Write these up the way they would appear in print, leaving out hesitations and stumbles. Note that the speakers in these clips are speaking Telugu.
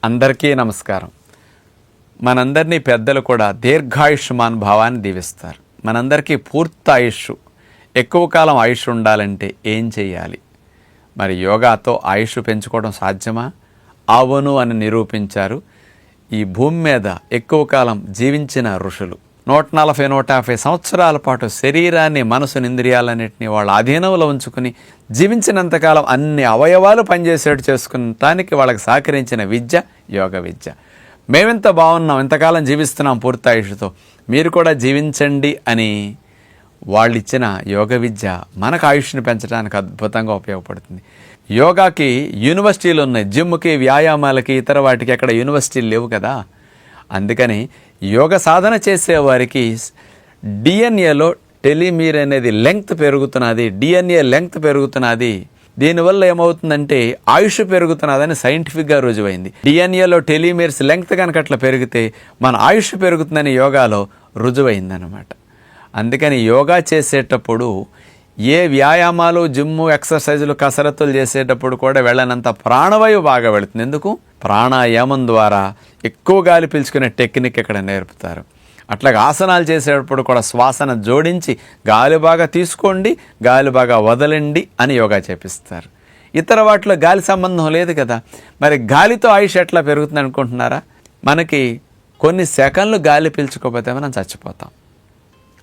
అందరికీ నమస్కారం. మనందరినీ పెద్దలు కూడా దీర్ఘాయుష్మాన్ భావాన్ని దీవిస్తారు. మనందరికీ పూర్తి ఆయుష్, ఎక్కువ కాలం ఆయుష్ ఉండాలంటే ఏం చేయాలి? మరి యోగాతో ఆయుష్ పెంచుకోవడం సాధ్యమా? అవును అని నిరూపించారు ఈ భూమి మీద ఎక్కువ కాలం జీవించిన ఋషులు. 140-150 సంవత్సరాల పాటు శరీరాన్ని, మనసుని, ఇంద్రియాలన్నింటినీ వాళ్ళ అధీనంలో ఉంచుకుని జీవించినంతకాలం అన్ని అవయవాలు పనిచేసేట్టు చేసుకునటానికి వాళ్ళకి సహకరించిన విద్య యోగ విద్య. మేమెంత బాగున్నాం, ఎంతకాలం జీవిస్తున్నాం పూర్తి ఆయుష్తో, మీరు కూడా జీవించండి అని వాళ్ళు ఇచ్చిన యోగ విద్య మనకు ఆయుష్ని పెంచడానికి అద్భుతంగా ఉపయోగపడుతుంది. యోగాకి యూనివర్సిటీలు ఉన్నాయి, జిమ్కి, వ్యాయామాలకి, ఇతర వాటికి ఎక్కడ యూనివర్సిటీలు లేవు కదా. అందుకని యోగ సాధన చేసేవారికి డిఎన్ఏలో టెలిమీర్ అనేది లెంగ్త్ పెరుగుతున్నది, డిఎన్ఏ లెంగ్త్ పెరుగుతున్నది. దీనివల్ల ఏమవుతుందంటే ఆయుష్ పెరుగుతున్నదని సైంటిఫిక్గా రుజువైంది. డిఎన్ఏలో టెలిమీర్స్ లెంగ్త్ కనుక అట్లా పెరిగితే మన ఆయుష్ పెరుగుతుందని యోగాలో రుజువైందనమాట. అందుకని యోగా చేసేటప్పుడు ఏ వ్యాయామాలు, జిమ్ము, ఎక్సర్సైజులు, కసరత్తులు చేసేటప్పుడు కూడా వెళ్ళనంత ప్రాణవాయువు బాగా వెళుతుంది. ఎందుకు? ప్రాణాయామం ద్వారా ఎక్కువ గాలి పీల్చుకునే టెక్నిక్ ఇక్కడ నేర్పుతారు. అట్లాగే ఆసనాలు చేసేటప్పుడు కూడా శ్వాసన జోడించి గాలి బాగా తీసుకోండి, గాలి బాగా వదలండి అని యోగా చేపిస్తారు. ఇతర వాటిలో గాలి సంబంధం లేదు కదా. మరి గాలితో ఆయుష్ ఎట్లా పెరుగుతుంది అనుకుంటున్నారా? మనకి కొన్ని సెకన్లు గాలి పీల్చుకోకపోతే మనం చచ్చిపోతాం.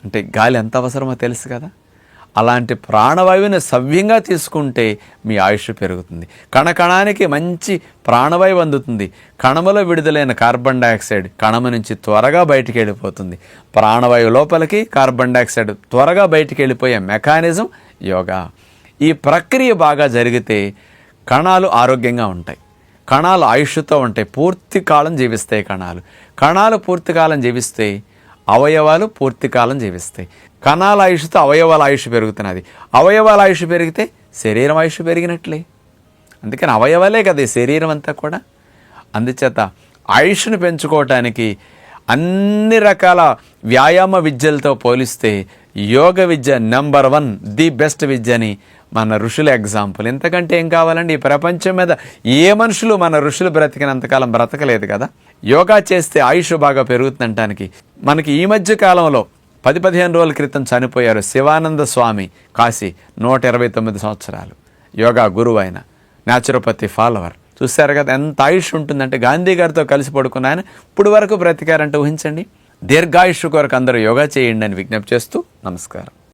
అంటే గాలి ఎంత అవసరమో తెలుసు కదా. అలాంటి ప్రాణవాయువుని సవ్యంగా తీసుకుంటే మీ ఆయుష్ పెరుగుతుంది. కణకణానికి మంచి ప్రాణవాయువు అందుతుంది. కణములో విడుదలైన కార్బన్ డైఆక్సైడ్ కణము నుంచి త్వరగా బయటికి వెళ్ళిపోతుంది. ప్రాణవాయువు లోపలికి, కార్బన్ డైఆక్సైడ్ త్వరగా బయటికి వెళ్ళిపోయే మెకానిజం యోగా. ఈ ప్రక్రియ బాగా జరిగితే కణాలు ఆరోగ్యంగా ఉంటాయి, కణాలు ఆయుష్తో ఉంటాయి, పూర్తి కాలం జీవిస్తాయి. కణాలు పూర్తి కాలం జీవిస్తే అవయవాలు పూర్తి కాలం జీవిస్తాయి. కణాల ఆయుష్తో అవయవాల ఆయుష్ పెరుగుతున్నది. అవయవాల ఆయుష్ పెరిగితే శరీరం ఆయుష్ పెరిగినట్లే. అందుకని అవయవాలే కదా శరీరం అంతా కూడా. అందుచేత ఆయుష్ను పెంచుకోవటానికి అన్ని రకాల వ్యాయామ విద్యలతో పోలిస్తే యోగ విద్య నెంబర్ 1, ది బెస్ట్ విద్యని మన ఋషుల ఎగ్జాంపుల్. ఎంతకంటే ఏం కావాలండి? ఈ ప్రపంచం మీద ఏ మనుషులు మన ఋషులు బ్రతికినంతకాలం బ్రతకలేదు కదా. యోగా చేస్తే ఆయుష్ బాగా పెరుగుతుందనటానికి మనకి ఈ మధ్య కాలంలో 10-15 రోజుల క్రితం చనిపోయారు శివానంద స్వామి, కాశీ, 129 సంవత్సరాలు, యోగా గురువు అయిన, న్యాచురోపతి ఫాలోవర్. చూశారు కదా ఎంత ఆయుష్ ఉంటుందంటే. గాంధీ గారితో కలిసి పడుకున్న ఆయన ఇప్పుడు వరకు బ్రతికారంటే ఊహించండి. దీర్ఘాయుష్ కొరకు అందరూ యోగా చేయండి అని విజ్ఞప్తి చేస్తూ నమస్కారం.